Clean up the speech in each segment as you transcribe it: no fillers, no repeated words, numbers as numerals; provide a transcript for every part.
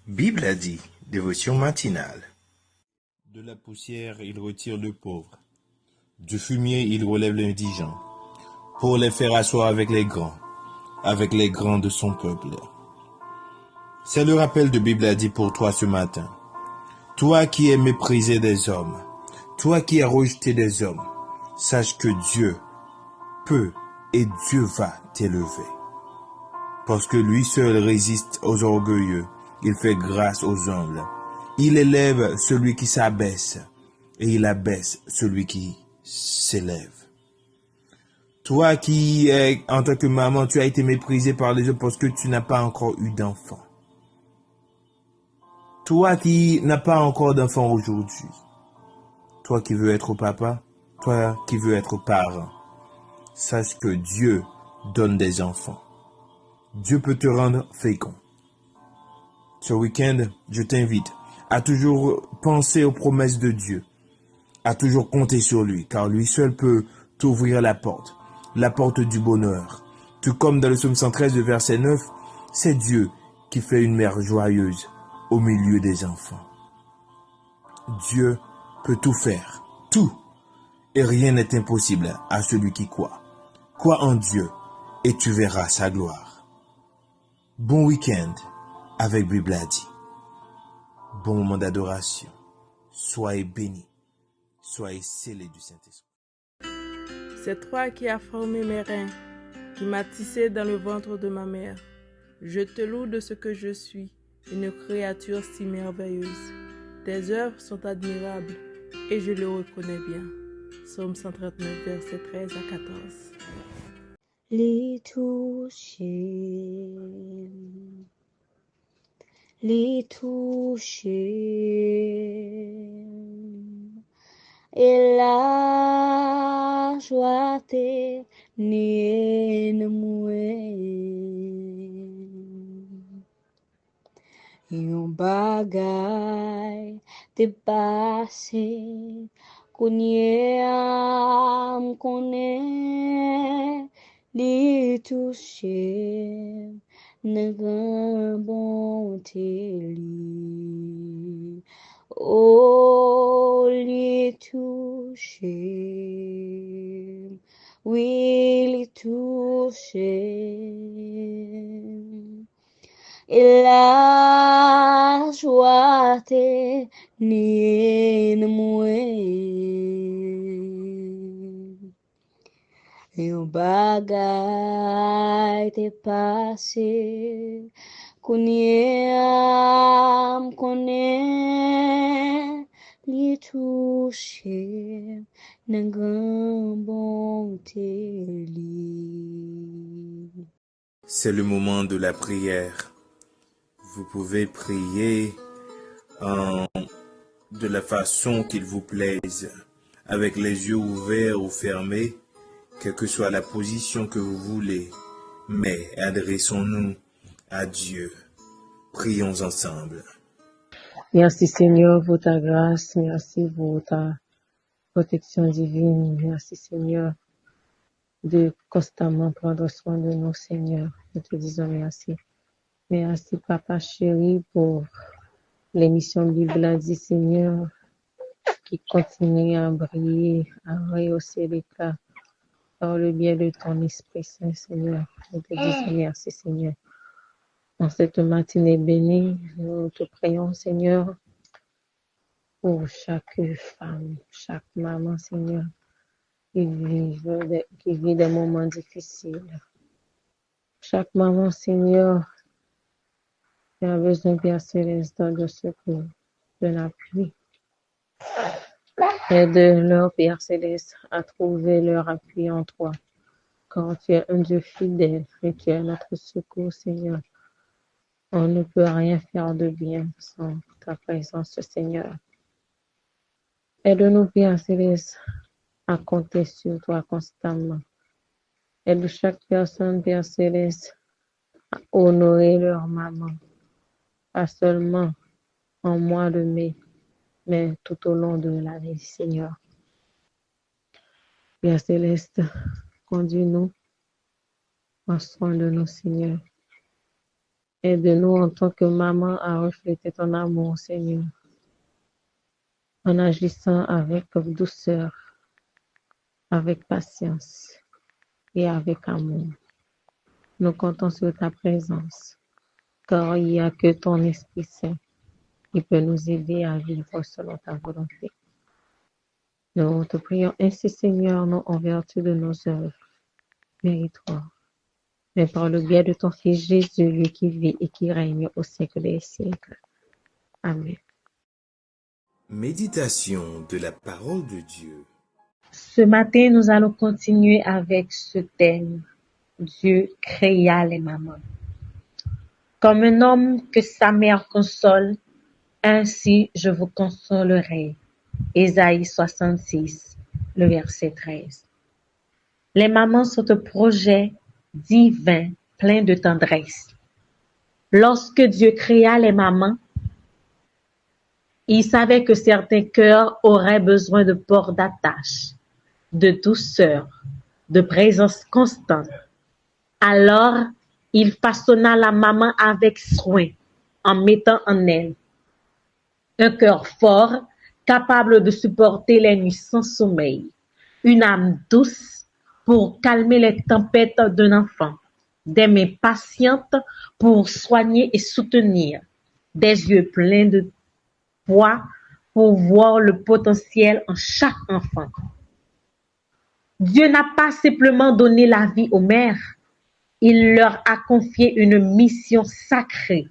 Bible a dit, dévotion matinale. De la poussière, il retire le pauvre. Du fumier, il relève l'indigent, pour les faire asseoir avec les grands de son peuple. C'est le rappel de Bible a dit pour toi ce matin. Toi qui es méprisé des hommes, toi qui es rejeté des hommes, sache que Dieu peut et Dieu va t'élever. Parce que lui seul résiste aux orgueilleux, il fait grâce aux humbles. Il élève celui qui s'abaisse et il abaisse celui qui s'élève. Toi qui, en tant que maman, tu as été méprisé par les autres parce que tu n'as pas encore eu d'enfant. Toi qui n'as pas encore d'enfant aujourd'hui. Toi qui veux être papa, toi qui veux être parent. Sache que Dieu donne des enfants. Dieu peut te rendre fécond. Ce week-end, je t'invite à toujours penser aux promesses de Dieu, à toujours compter sur lui, car lui seul peut t'ouvrir la porte du bonheur. Tout comme dans le psaume 113, verset 9, c'est Dieu qui fait une mère joyeuse au milieu des enfants. Dieu peut tout faire, tout, et rien n'est impossible à celui qui croit. Crois en Dieu et tu verras sa gloire. Bon week-end avec Bible a dit. Bon moment d'adoration. Soyez bénis. Soyez scellés du Saint-Esprit. C'est toi qui as formé mes reins, qui m'as tissé dans le ventre de ma mère. Je te loue de ce que je suis, une créature si merveilleuse. Tes œuvres sont admirables et je le reconnais bien. Psaume 139, versets 13 à 14. Les toucher, et la joie te nien yon bagay te pase kounye am konen li touche nan gran bonte li. Oh, li touche, oui, li touche. Et la joie te nien yon bagay te pase kounye am konen li touche nan gran bonte li. C'est le moment de la prière. Vous pouvez prier de la façon qu'il vous plaise, avec les yeux ouverts ou fermés, quelle que soit la position que vous voulez. Mais adressons-nous à Dieu. Prions ensemble. Merci Seigneur pour ta grâce, merci pour ta protection divine, merci Seigneur de constamment prendre soin de nous Seigneur. Nous te disons merci. Merci Papa chéri pour l'émission Bible a dit Seigneur qui continue à briller, à rehausser l'éclat par le biais de ton Esprit Saint Seigneur. Nous te disons merci Seigneur. En cette matinée bénie, nous te prions Seigneur pour chaque femme, chaque maman, Seigneur, qui vit des moments difficiles. Chaque maman, Seigneur, qui a besoin, Père Céleste, de secours, de l'appui. Aide-leur, Père Céleste, à trouver leur appui en toi. Quand tu es un Dieu fidèle et tu es notre secours, Seigneur, on ne peut rien faire de bien sans ta présence, Seigneur. Aide-nous, Père Céleste, à compter sur toi constamment. Aide chaque personne, Père Céleste, à honorer leur maman, pas seulement en mois de mai, mais tout au long de l'année, Seigneur. Père Céleste, conduis-nous, prends soin de nous, Seigneur. Aide-nous en tant que maman à refléter ton amour, Seigneur, en agissant avec douceur, avec patience et avec amour. Nous comptons sur ta présence, car il n'y a que ton Esprit Saint qui peut nous aider à vivre selon ta volonté. Nous te prions ainsi, Seigneur, non en vertu de nos œuvres méritoires, mais par le biais de ton Fils Jésus, lui qui vit et qui règne au siècle des siècles. Amen. Méditation de la parole de Dieu. Ce matin, nous allons continuer avec ce thème. Dieu créa les mamans. Comme un homme que sa mère console, ainsi je vous consolerai. Ésaïe 66, le verset 13. Les mamans sont un projet divin plein de tendresse. Lorsque Dieu créa les mamans, il savait que certains cœurs auraient besoin de port d'attache, de douceur, de présence constante. Alors, il façonna la maman avec soin, en mettant en elle un cœur fort, capable de supporter les nuits sans sommeil, une âme douce pour calmer les tempêtes d'un enfant, des mains patientes pour soigner et soutenir, des yeux pleins de foi pour voir le potentiel en chaque enfant. Dieu n'a pas simplement donné la vie aux mères, il leur a confié une mission sacrée,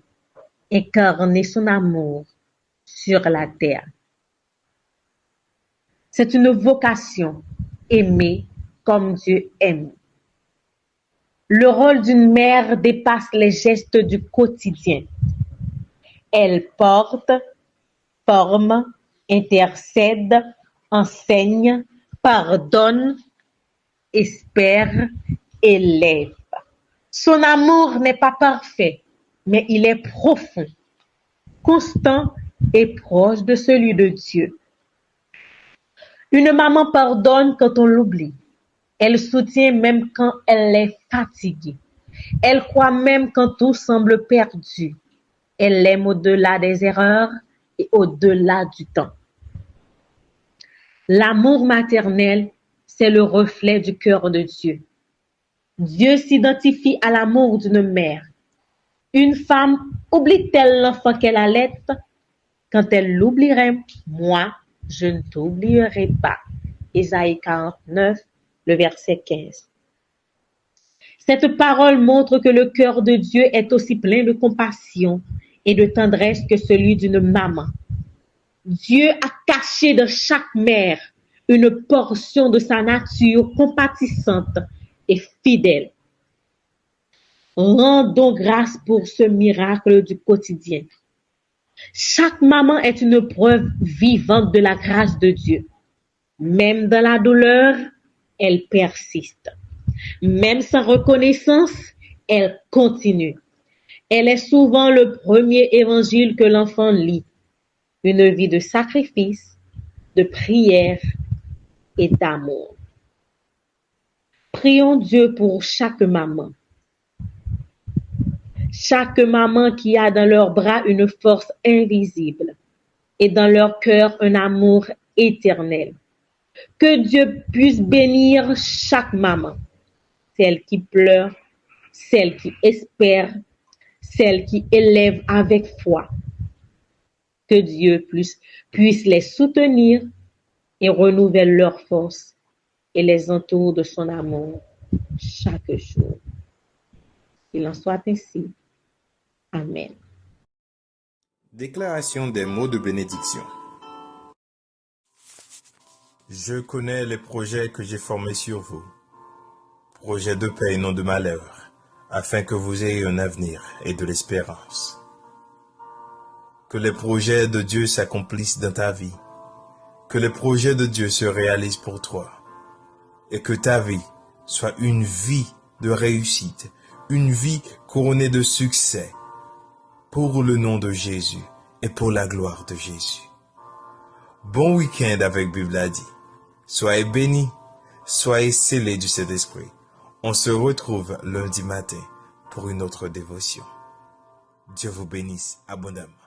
incarner son amour sur la terre. C'est une vocation, aimer comme Dieu aime. Le rôle d'une mère dépasse les gestes du quotidien. Elle porte, forme, intercède, enseigne, pardonne, espère, élève. Son amour n'est pas parfait, mais il est profond, constant et proche de celui de Dieu. Une maman pardonne quand on l'oublie. Elle soutient même quand elle est fatiguée. Elle croit même quand tout semble perdu. Elle aime au-delà des erreurs et au-delà du temps. L'amour maternel, c'est le reflet du cœur de Dieu. Dieu s'identifie à l'amour d'une mère. Une femme oublie-t-elle l'enfant qu'elle allait? Quand elle l'oublierait, moi, je ne t'oublierai pas. Ésaïe 49, le verset 15. Cette parole montre que le cœur de Dieu est aussi plein de compassion et de tendresse que celui d'une maman. Dieu a caché dans chaque mère une portion de sa nature compatissante et fidèle. Rendons grâce pour ce miracle du quotidien. Chaque maman est une preuve vivante de la grâce de Dieu. Même dans la douleur, elle persiste. Même sans reconnaissance, elle continue. Elle est souvent le premier évangile que l'enfant lit. Une vie de sacrifice, de prière et d'amour. Prions Dieu pour chaque maman. Chaque maman qui a dans leurs bras une force invisible et dans leur cœur un amour éternel. Que Dieu puisse bénir chaque maman, celle qui pleure, celle qui espère, celle qui élève avec foi. Que Dieu puisse les soutenir et renouvelle leur force et les entoure de son amour chaque jour. Qu'il en soit ainsi. Amen. Déclaration des mots de bénédiction. Je connais les projets que j'ai formés sur vous, projets de paix et non de malheur, afin que vous ayez un avenir et de l'espérance. Que les projets de Dieu s'accomplissent dans ta vie, que les projets de Dieu se réalisent pour toi, et que ta vie soit une vie de réussite, une vie couronnée de succès, pour le nom de Jésus et pour la gloire de Jésus. Bon week-end avec Bible a dit. Soyez bénis, soyez scellés du Saint-Esprit. On se retrouve lundi matin pour une autre dévotion. Dieu vous bénisse abondamment.